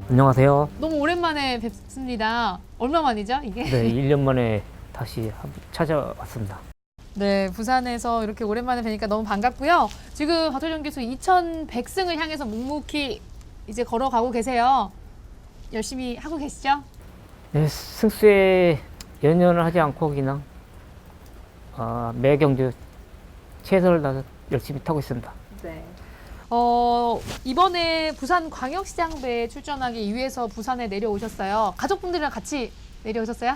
안녕하세요. 너무 오랜만에 뵙습니다. 얼마 만이죠, 이게? 네, 1년 만에 다시 찾아왔습니다. 네, 부산에서 이렇게 오랜만에 뵈니까 너무 반갑고요. 지금 박철정 교수 2100승을 향해서 묵묵히 이제 걸어가고 계세요. 열심히 하고 계시죠? 네, 승수에 연연을 하지 않고 그냥 매 경주 최선을 다해서 열심히 타고 있습니다. 네. 이번에 부산광역시장배에 출전하기 위해서 부산에 내려오셨어요. 가족분들이랑 같이 내려오셨어요?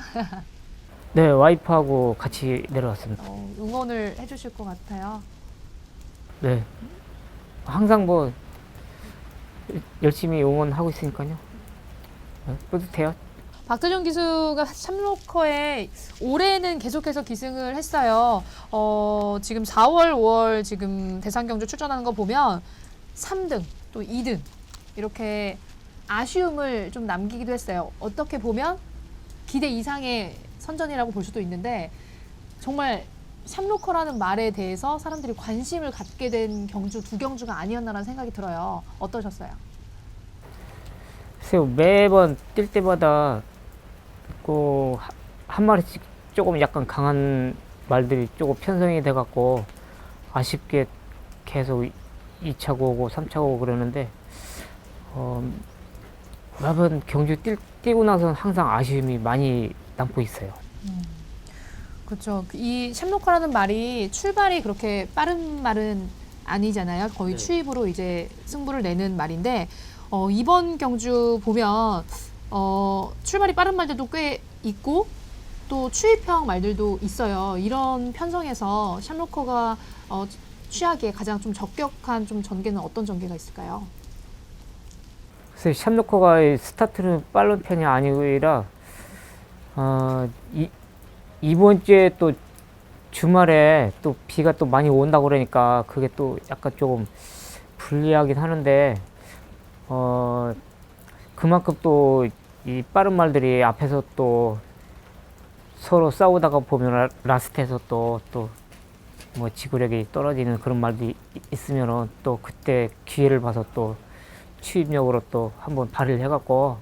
네, 와이프하고 같이 내려왔습니다. 응원을 해주실 것 같아요. 네, 항상 뭐 열심히 응원하고 있으니까요. 네, 뿌듯해요. 박태정 기수가 샴로커에 올해는 계속해서 기승을 했어요. 지금 4월, 5월 지금 대상경주 출전하는 거 보면 3등, 또 2등 이렇게 아쉬움을 좀 남기기도 했어요. 어떻게 보면 기대 이상의 선전이라고 볼 수도 있는데 정말 샴로커라는 말에 대해서 사람들이 관심을 갖게 된 경주 두 경주가 아니었나라는 생각이 들어요. 어떠셨어요? 글쎄요, 매번 뛸 때마다 그 한 마리씩 조금 약간 강한 말들이 조금 편성이 돼갖고 아쉽게 계속 2차고 오고 3차고 오고 그러는데 매번 경주 뛰고 나서는 항상 아쉬움이 많이 남고 있어요. 그렇죠. 이 샴로커라는 말이 출발이 그렇게 빠른 말은 아니잖아요. 거의 네. 추입으로 이제 승부를 내는 말인데 이번 경주 보면 출발이 빠른 말들도 꽤 있고 또 추입형 말들도 있어요. 이런 편성에서 샴로커가 취하기에 가장 좀 적격한 좀 전개는 어떤 전개가 있을까요? 그래서 샴로커가 스타트는 빠른 편이 아니라 이번 주에 또 주말에 또 비가 또 많이 온다고 그러니까 그게 또 약간 조금 불리하긴 하는데 그만큼 또 이 빠른 말들이 앞에서 또 서로 싸우다가 보면 라스트에서 또 뭐 지구력이 떨어지는 그런 말도 있으면은 또 그때 기회를 봐서 또 추입력으로 또 한번 발휘를 해갖고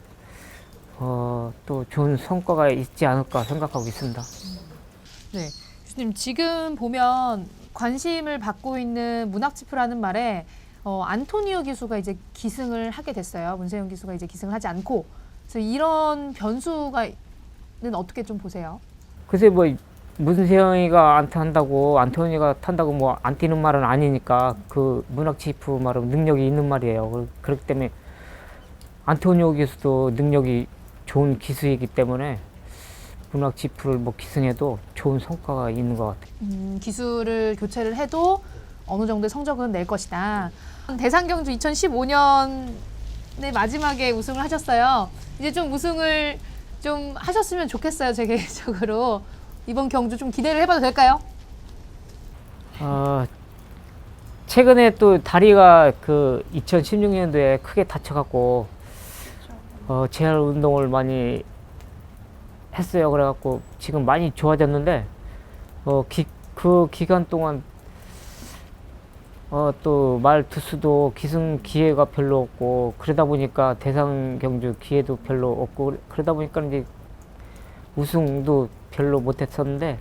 또 좋은 성과가 있지 않을까 생각하고 있습니다. 네, 교수님 지금 보면 관심을 받고 있는 문학지프라는 말에 안토니오 기수가 이제 기승을 하게 됐어요. 문세영 기수가 이제 기승을 하지 않고 그래서 이런 변수가는 어떻게 좀 보세요? 글쎄 뭐 문세영이가 안 탄다고 안토니가 탄다고 뭐 안 뛰는 말은 아니니까 그 문학 치프 말은 능력이 있는 말이에요. 그렇기 때문에 안토니오 기수도 능력이 좋은 기수이기 때문에 문학 치프를 뭐 기승해도 좋은 성과가 있는 것 같아요. 기수를 교체를 해도 어느 정도의 성적은 낼 것이다. 대상경주 2015년의 마지막에 우승을 하셨어요. 이제 좀 우승을 좀 하셨으면 좋겠어요. 제 개인적으로. 이번 경주 좀 기대를 해봐도 될까요? 최근에 또 다리가 그 2016년도에 크게 다쳐갖고 재활 운동을 많이 했어요. 그래갖고 지금 많이 좋아졌는데 그 기간 동안 또 말 투수도 기승 기회가 별로 없고 그러다 보니까 대상 경주 기회도 별로 없고 그러다 보니까 이제 우승도 별로 못했었는데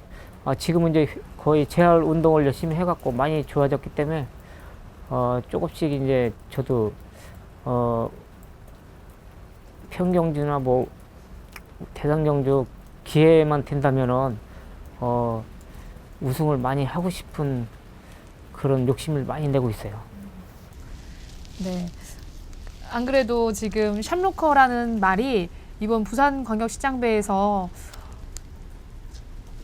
지금은 이제 거의 재활 운동을 열심히 해갖고 많이 좋아졌기 때문에 조금씩 이제 저도 평경주나 뭐 대상 경주 기회만 된다면은 우승을 많이 하고 싶은 그런 욕심을 많이 내고 있어요. 네. 안 그래도 지금 샴로커라는 말이 이번 부산광역시장배에서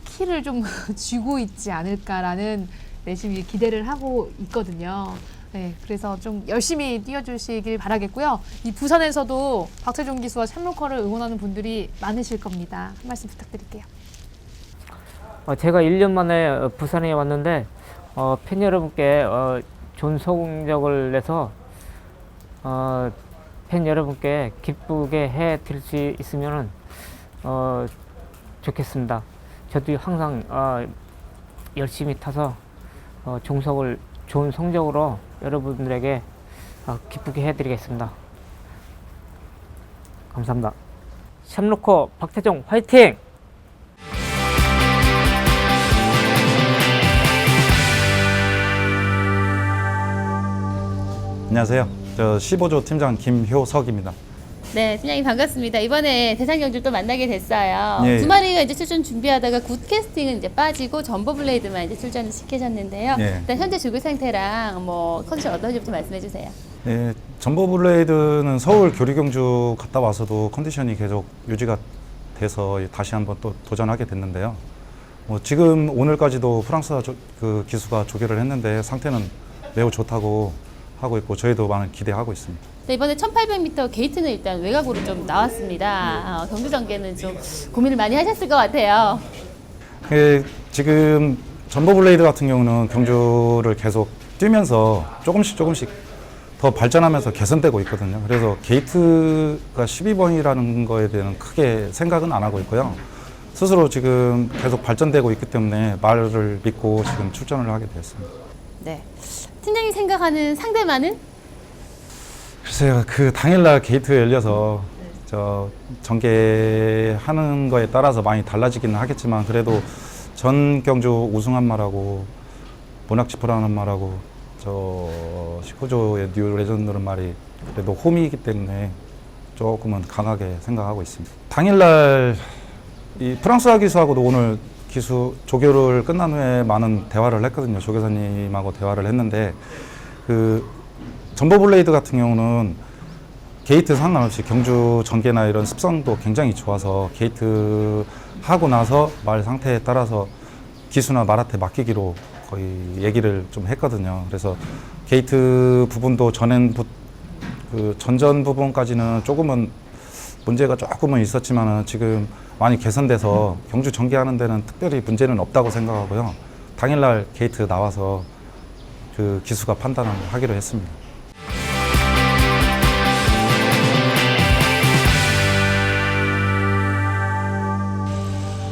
키를 좀 쥐고 있지 않을까라는 내심이 기대를 하고 있거든요. 네, 그래서 좀 열심히 뛰어주시길 바라겠고요. 이 부산에서도 박태종 기수와 샴로커를 응원하는 분들이 많으실 겁니다. 한 말씀 부탁드릴게요. 제가 1년 만에 부산에 왔는데 팬 여러분께 좋은 성적을 내서 팬 여러분께 기쁘게 해드릴 수 있으면 좋겠습니다. 저도 항상 열심히 타서 좋은 성적으로 여러분들에게 기쁘게 해드리겠습니다. 감사합니다. 샴로커 박태종 화이팅! 안녕하세요. 저 15조 팀장 김효석입니다. 네, 팀장님 반갑습니다. 이번에 대상경주 또 만나게 됐어요. 예. 두 마리가 이제 출전 준비하다가 굿캐스팅은 이제 빠지고 점버블레이드만 이제 출전을 시키셨는데요. 예. 일단 현재 조교 상태랑 뭐 컨디션 어떤지부터 말씀해 주세요. 네, 점버블레이드는 서울 교류경주 갔다 와서도 컨디션이 계속 유지가 돼서 다시 한번 또 도전하게 됐는데요. 지금 오늘까지도 프랑스 그 기수가 조교를 했는데 상태는 매우 좋다고 하고 있고 저희도 많은 기대하고 있습니다. 네, 이번에 1800m 게이트는 일단 외곽으로 좀 나왔습니다. 경주 전개는 좀 고민을 많이 하셨을 것 같아요. 지금 점버블레이드 같은 경우는 경주를 계속 뛰면서 조금씩 더 발전하면서 개선되고 있거든요. 그래서 게이트가 12번이라는 거에 대한 크게 생각은 안 하고 있고요. 스스로 지금 계속 발전되고 있기 때문에 말을 믿고 지금 출전을 하게 되었습니다. 네. 팀장이 생각하는 상대만은? 글쎄요, 그 당일날 게이트 열려서 저 전개하는 거에 따라서 많이 달라지기는 하겠지만 그래도 전 경주 우승한 말하고 모낙지프라는 말하고 저 19조의 뉴 레전드는 말이 그래도 홈이기 때문에 조금은 강하게 생각하고 있습니다. 당일날 이 프랑스어 기수하고도 오늘 기수 조교를 끝난 후에 많은 대화를 했거든요. 조교사님하고 대화를 했는데 그 점버블레이드 같은 경우는 게이트 상관없이 경주 전개나 이런 습성도 굉장히 좋아서 게이트 하고 나서 말 상태에 따라서 기수나 말한테 맡기기로 거의 얘기를 좀 했거든요. 그래서 게이트 부분도 그 전전 부분까지는 조금은 문제가 조금은 있었지만은 지금 많이 개선돼서 경주 전개하는 데는 특별히 문제는 없다고 생각하고요. 당일날 게이트 나와서 그 기수가 판단을 하기로 했습니다.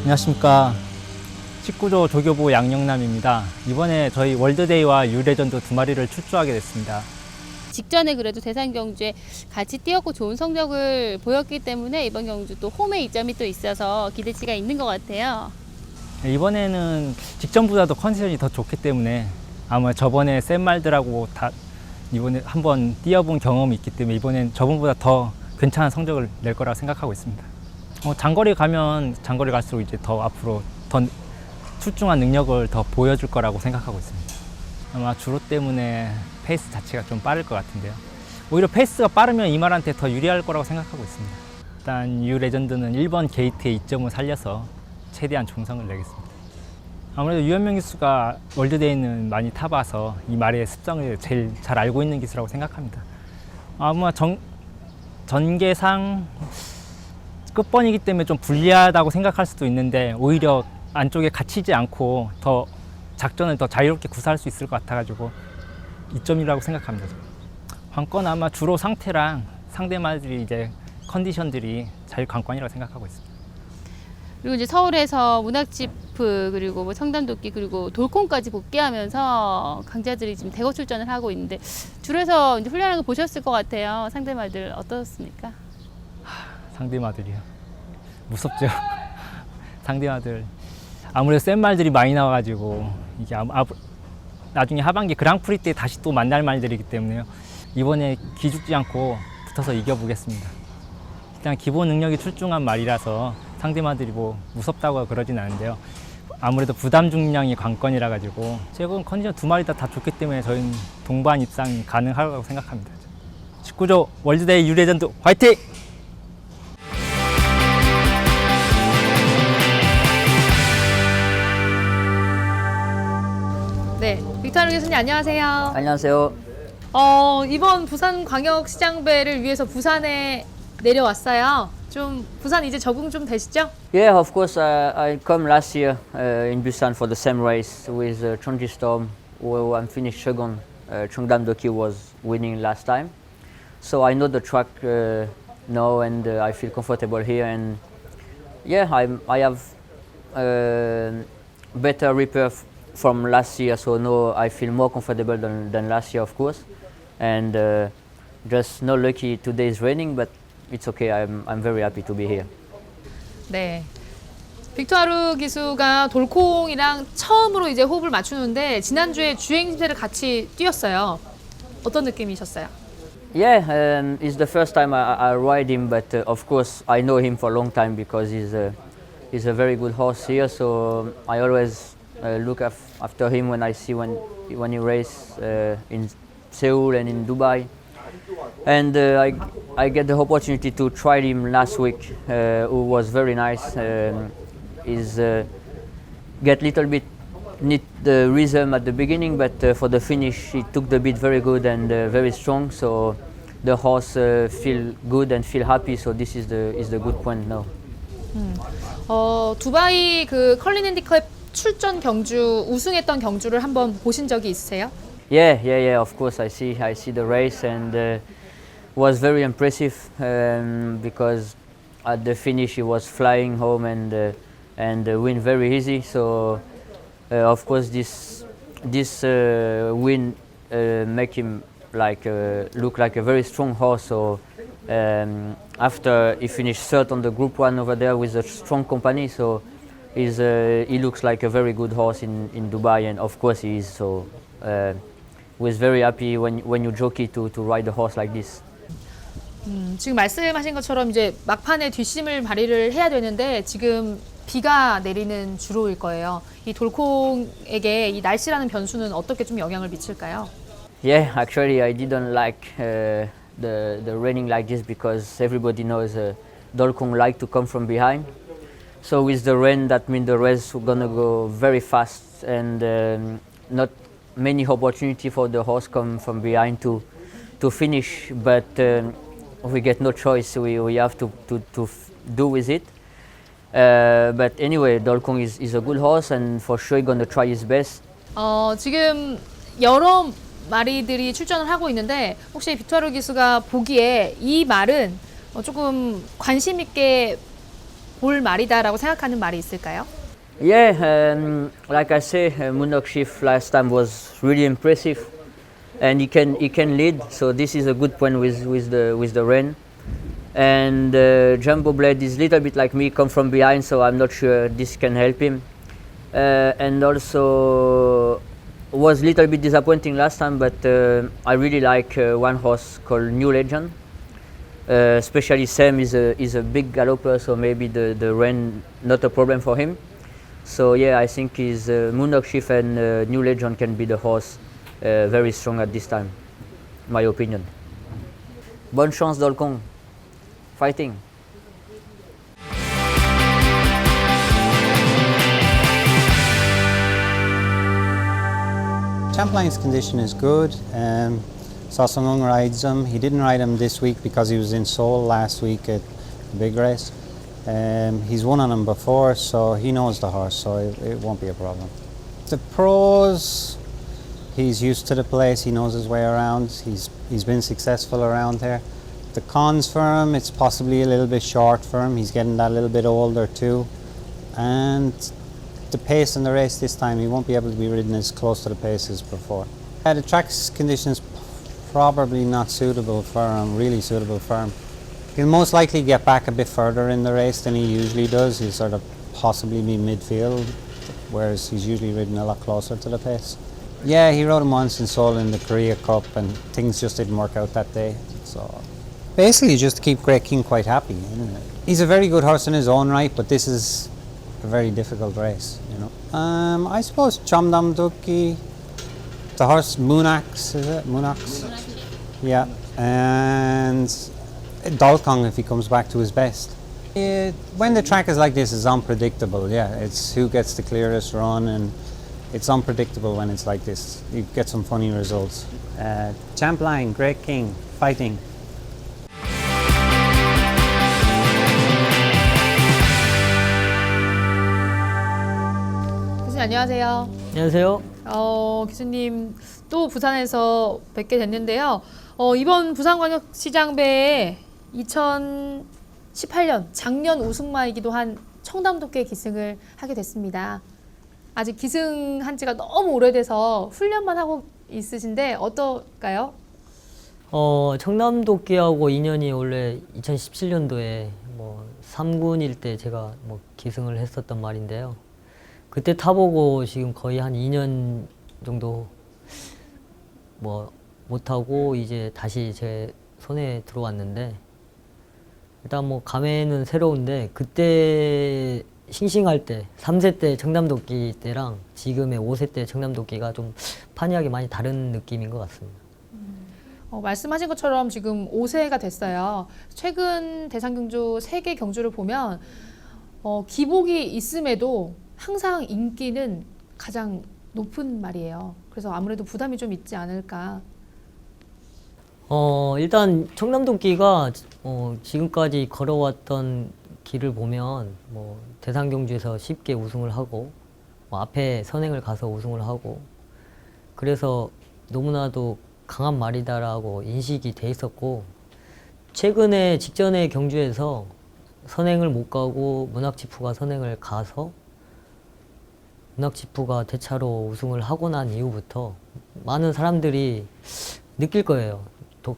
안녕하십니까. 19조 조교부 양영남입니다. 이번에 저희 월드데이와 유레전드 두 마리를 출조하게 됐습니다. 직전에 그래도 대상경주에 같이 뛰었고 좋은 성적을 보였기 때문에 이번 경주 또 홈에 이점이 또 있어서 기대치가 있는 것 같아요. 이번에는 직전보다도 컨디션이 더 좋기 때문에 아마 저번에 센 말들하고 다 이번에 한번 뛰어본 경험이 있기 때문에 이번엔 저번보다 더 괜찮은 성적을 낼 거라 생각하고 있습니다. 장거리 가면 장거리 갈수록 이제 더 앞으로 더 출중한 능력을 더 보여줄 거라고 생각하고 있습니다. 아마 주로 때문에 페이스 자체가 좀 빠를 것 같은데요. 오히려 페이스가 빠르면 이 말한테 더 유리할 거라고 생각하고 있습니다. 일단 유 레전드는 1번 게이트의 이점을 살려서 최대한 종성을 내겠습니다. 아무래도 유현명 기수가 월드데이는 많이 타봐서 이 말의 습성을 제일 잘 알고 있는 기수라고 생각합니다. 아마 전개상 끝번이기 때문에 좀 불리하다고 생각할 수도 있는데 오히려 안쪽에 갇히지 않고 더 작전을 더 자유롭게 구사할 수 있을 것 같아가지고 이점이라고 생각합니다. 관건 아마 주로 상태랑 상대마들이 이제 컨디션들이 자유 관건이라고 생각하고 있습니다. 그리고 이제 서울에서 문학지프 그리고 뭐 청담도끼 그리고 돌콩까지 복귀하면서 강자들이 지금 대거 출전을 하고 있는데 줄에서 이제 훈련하는 거 보셨을 것 같아요. 상대마들 어떻습니까? 상대마들이요. 무섭죠. 상대마들 아무래도 센 말들이 많이 나와가지고 이게 나중에 하반기 그랑프리 때 다시 또 만날 말들이기 때문에요. 이번에 기죽지 않고 붙어서 이겨보겠습니다. 일단 기본 능력이 출중한 말이라서 상대마들이 뭐 무섭다고 그러진 않은데요. 아무래도 부담 중량이 관건이라 가지고 최근 컨디션 두 마리 다 좋기 때문에 저희는 동반 입상이 가능하다고 생각합니다. 19조 월드데이 유레전드 화이팅! 네, 빅토르 교수님 안녕하세요. 안녕하세요. 이번 부산광역시장배를 위해서 부산에 내려왔어요. 좀 부산 이제 적응 좀 되시죠? Yeah, of course. I come last year in Busan for the same race with Cheongji Storm, where I finished second. Cheongdam Doki was winning last time, so I know the track now, and I feel comfortable here. And yeah, I have better repair from last year, so now I feel more comfortable than last year, of course. And just not lucky today is raining, but it's okay. I'm very happy to be here. 네. 빅토르 기수가 돌콩이랑 처음으로 이제 호흡을 맞추는데 지난주에 주행제를 같이 뛰었어요. 어떤 느낌이셨어요? Yeah, it's the first time I ride him, but of course I know him for a long time because he's a very good horse here. So I always look after him when I see when he race in Seoul and in Dubai. And I get the opportunity to try him last week, who was very nice. He's get little bit need the rhythm at the beginning, but for the finish he took the beat very good and very strong. So the horse feel good and feel happy. So this is the good point now. 두바이 그 컬린 핸디컵 출전 경주 우승했던 경주를 한번 보신 적이 있으세요? Yeah. Of course, I see the race and was very impressive because at the finish he was flying home and win very easy. So of course this win make him like look like a very strong horse. So after he finished third on the Group 1 over there with a strong company, so he looks like a very good horse in Dubai, and of course he is. So was very happy when you jockey to ride a horse like this. 지금 말씀하신 것처럼 이제 막판에 뒷심을 발휘를 해야 되는데 지금 비가 내리는 주로일 거예요. 이 돌콩에게 이 날씨라는 변수는 어떻게 좀 영향을 미칠까요? Yeah, actually I didn't like the raining like this because everybody knows Dolkong like to come from behind. So with the rain, that means the race is gonna go very fast and not many opportunity for the horse come from behind to finish. But we get no choice. We have to do with it. But anyway, Dolkong is a good horse and for sure he's gonna try his best. 지금 여러 마리들이 출전을 하고 있는데 혹시 빅토르 기수가 보기에 이 말은 조금 관심 있게 볼 말이다라고 생각하는 말이 있을까요? Yeah, like I say, Munok Shift last time was really impressive, and he can lead. So this is a good point with the rain. And Jumbo Blade is a little bit like me, come from behind, so I'm not sure this can help him. And also was a little bit disappointing last time, but I really like one horse called New Legend. Especially Sam is a big galloper, so maybe the rain not a problem for him. So yeah, I think his Moonok Shift and New Legend can be the horse very strong at this time, my opinion. Bonne chance Dolkong, fighting. Champlain's condition is good. Sosong rides him. He didn't ride him this week because he was in Seoul last week at the big race. He's won on him before, so he knows the horse, so it won't be a problem. The pros, he's used to the place, he knows his way around, he's been successful around here. The cons for him, it's possibly a little bit short for him, he's getting that little bit older too. And the pace in the race this time, he won't be able to be ridden as close to the pace as before. The track's conditions probably not suitable for him, really suitable for him. He'll most likely get back a bit further in the race than he usually does. He'll sort of possibly be midfield, whereas he's usually ridden a lot closer to the pace. Yeah, he rode him once in Seoul in the Korea Cup and things just didn't work out that day. So basically just to keep Great King quite happy, isn't it? He's a very good horse in his own right, but this is a very difficult race, you know. I suppose Chomdam Duki, the horse Moonax, is it? Moonax? Yeah, and Dolkong if he comes back to his best. When the track is like this, it's unpredictable, yeah. It's who gets the clearest run and it's unpredictable when it's like this. You get some funny results. Champlain, Great King, fighting. 교수님 안녕하세요. 안녕하세요. 교수님 또 부산에서 뵙게 됐는데요. 이번 부산광역시장배에 2018년 작년 우승마이기도 한 청담도끼 기승을 하게 됐습니다. 아직 기승한 지가 너무 오래돼서 훈련만 하고 있으신데 어떨까요? 청남도끼하고 인연이 원래 2017년도에 뭐 3군일 때 제가 뭐 기승을 했었던 말인데요. 그때 타보고 지금 거의 한 2년 정도 뭐 못하고 이제 다시 제 손에 들어왔는데, 일단 뭐 감회는 새로운데, 그때 싱싱할 때 3세 때 청남도끼 때랑 지금의 5세 때 청남도끼가 좀 판이하게 많이 다른 느낌인 것 같습니다. 말씀하신 것처럼 지금 5세가 됐어요. 최근 대상경주 3개 경주를 보면 기복이 있음에도 항상 인기는 가장 높은 말이에요. 그래서 아무래도 부담이 좀 있지 않을까. 일단 청남도끼가 지금까지 걸어왔던 길을 보면 뭐 대상경주에서 쉽게 우승을 하고 뭐 앞에 선행을 가서 우승을 하고, 그래서 너무나도 강한 말이다라고 인식이 돼 있었고, 최근에 직전의 경주에서 선행을 못 가고 문학지푸가 선행을 가서 문학지푸가 대차로 우승을 하고 난 이후부터 많은 사람들이 느낄 거예요.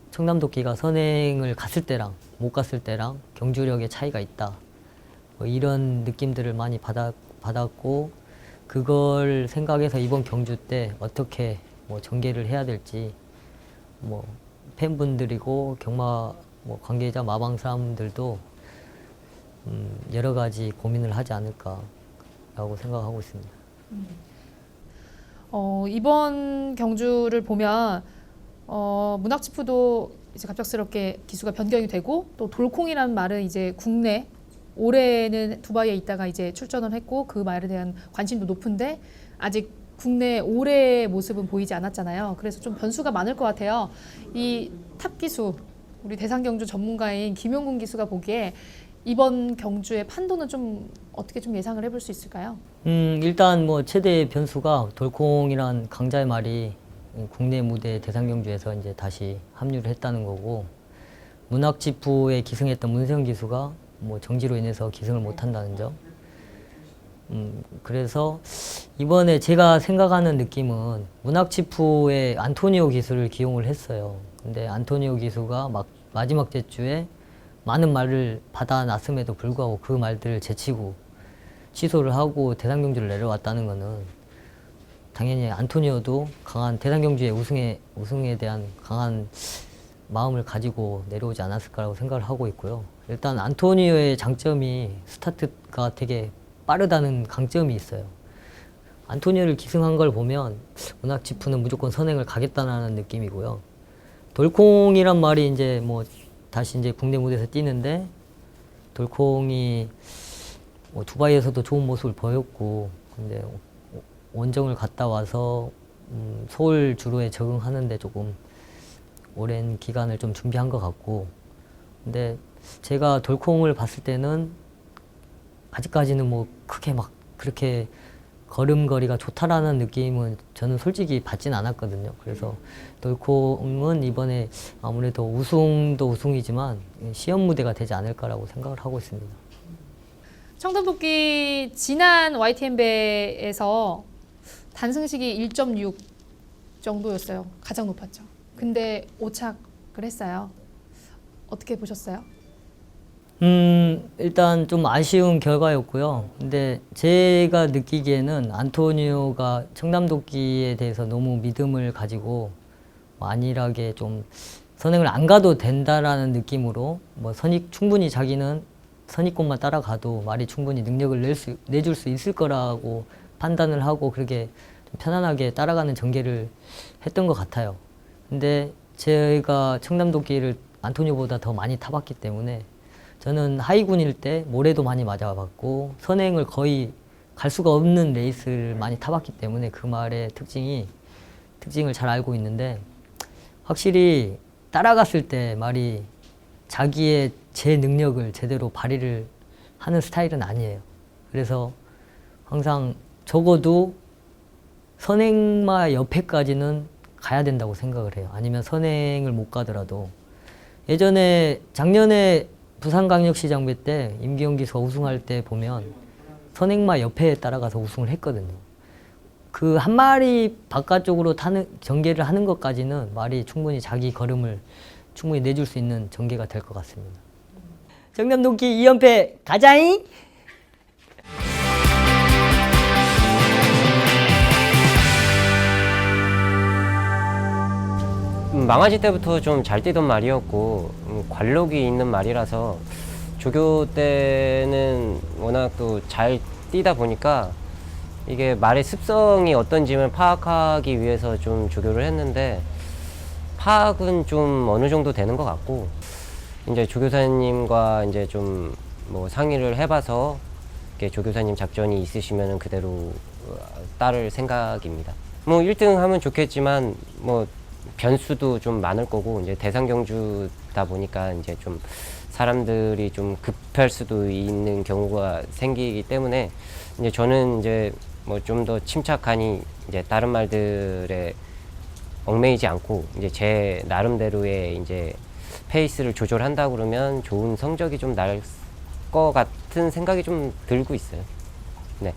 청남도끼가 선행을 갔을 때랑 못 갔을 때랑 경주력의 차이가 있다. 뭐 이런 느낌들을 많이 받았고, 그걸 생각해서 이번 경주 때 어떻게 뭐 전개를 해야 될지 뭐 팬분들이고 경마 뭐 관계자 마방 사람들도 여러 가지 고민을 하지 않을까라고 생각하고 있습니다. 이번 경주를 보면 문학지푸도 이제 갑작스럽게 기수가 변경이 되고, 또 돌콩이라는 말은 이제 국내 올해는 두바이에 있다가 이제 출전을 했고 그 말에 대한 관심도 높은데 아직 국내 올해의 모습은 보이지 않았잖아요. 그래서 좀 변수가 많을 것 같아요. 이 탑 기수, 우리 대상경주 전문가인 김용군 기수가 보기에 이번 경주의 판도는 좀 어떻게 좀 예상을 해볼 수 있을까요? 일단 뭐 최대의 변수가 돌콩이란 강자의 말이 국내 무대 대상경주에서 이제 다시 합류를 했다는 거고, 문학지푸에 기승했던 문세영 기수가 뭐 정지로 인해서 기승을 못 한다는 점. 그래서 이번에 제가 생각하는 느낌은 문학지푸에 안토니오 기수를 기용을 했어요. 근데 안토니오 기수가 막 마지막 제주에 많은 말을 받아놨음에도 불구하고 그 말들을 제치고 취소를 하고 대상경주를 내려왔다는 거는 당연히 안토니오도 강한 대상경주의 우승에 대한 강한 마음을 가지고 내려오지 않았을 거라고 생각을 하고 있고요. 일단 안토니오의 장점이 스타트가 되게 빠르다는 강점이 있어요. 안토니오를 기승한 걸 보면 문학지푸는 무조건 선행을 가겠다는 느낌이고요. 돌콩이란 말이 이제 뭐 다시 이제 국내 무대에서 뛰는데, 돌콩이 뭐 두바이에서도 좋은 모습을 보였고, 근데 원정을 갔다 와서 서울 주로에 적응하는데 조금 오랜 기간을 좀 준비한 것 같고, 근데 제가 돌콩을 봤을 때는 아직까지는 뭐 크게 막 그렇게 걸음걸이가 좋다라는 느낌은 저는 솔직히 받진 않았거든요. 그래서 돌콩은 이번에 아무래도 우승도 우승이지만 시험 무대가 되지 않을까라고 생각을 하고 있습니다. 청담도끼 지난 YTN배에서 단승식이 1.6 정도였어요. 가장 높았죠. 근데 오착을 했어요. 어떻게 보셨어요? 일단 좀 아쉬운 결과였고요. 근데 제가 느끼기에는 안토니오가 청남도끼에 대해서 너무 믿음을 가지고 안일하게 좀 선행을 안 가도 된다라는 느낌으로 뭐 충분히 자기는 선입권만 따라가도 말이 충분히 능력을 내줄 수 있을 거라고 판단을 하고 그렇게 좀 편안하게 따라가는 전개를 했던 것 같아요. 근데 제가 청남도끼를 안토니오보다 더 많이 타봤기 때문에 저는 하이군일 때 모래도 많이 맞아봤고 선행을 거의 갈 수가 없는 레이스를 많이 타봤기 때문에 그 말의 특징을 잘 알고 있는데, 확실히 따라갔을 때 말이 자기의 제 능력을 제대로 발휘를 하는 스타일은 아니에요. 그래서 항상 적어도 선행마 옆에까지는 가야 된다고 생각을 해요. 아니면 선행을 못 가더라도 작년에 부산광역시장배 때 임기영 기수가 우승할 때 보면 선행마 옆에 따라가서 우승을 했거든요. 그 한 마리 바깥쪽으로 타는 전개를 하는 것까지는 말이 충분히 자기 걸음을 충분히 내줄 수 있는 전개가 될 것 같습니다. 청담도끼 2연패 가자잉! 망아지 때부터 좀 잘 뛰던 말이었고 관록이 있는 말이라서 조교 때는 워낙 또 잘 뛰다 보니까 이게 말의 습성이 어떤지를 파악하기 위해서 좀 조교를 했는데 파악은 좀 어느 정도 되는 것 같고 이제 조교사님과 이제 좀 뭐 상의를 해봐서 이렇게 조교사님 작전이 있으시면 그대로 따를 생각입니다. 뭐 1등 하면 좋겠지만 뭐 변수도 좀 많을 거고 이제 대상 경주다 보니까 이제 좀 사람들이 좀 급할 수도 있는 경우가 생기기 때문에 이제 저는 이제 뭐 좀 더 침착하니 이제 다른 말들에 얽매이지 않고 이제 제 나름대로의 이제 페이스를 조절한다 그러면 좋은 성적이 좀 날 것 같은 생각이 좀 들고 있어요. 네.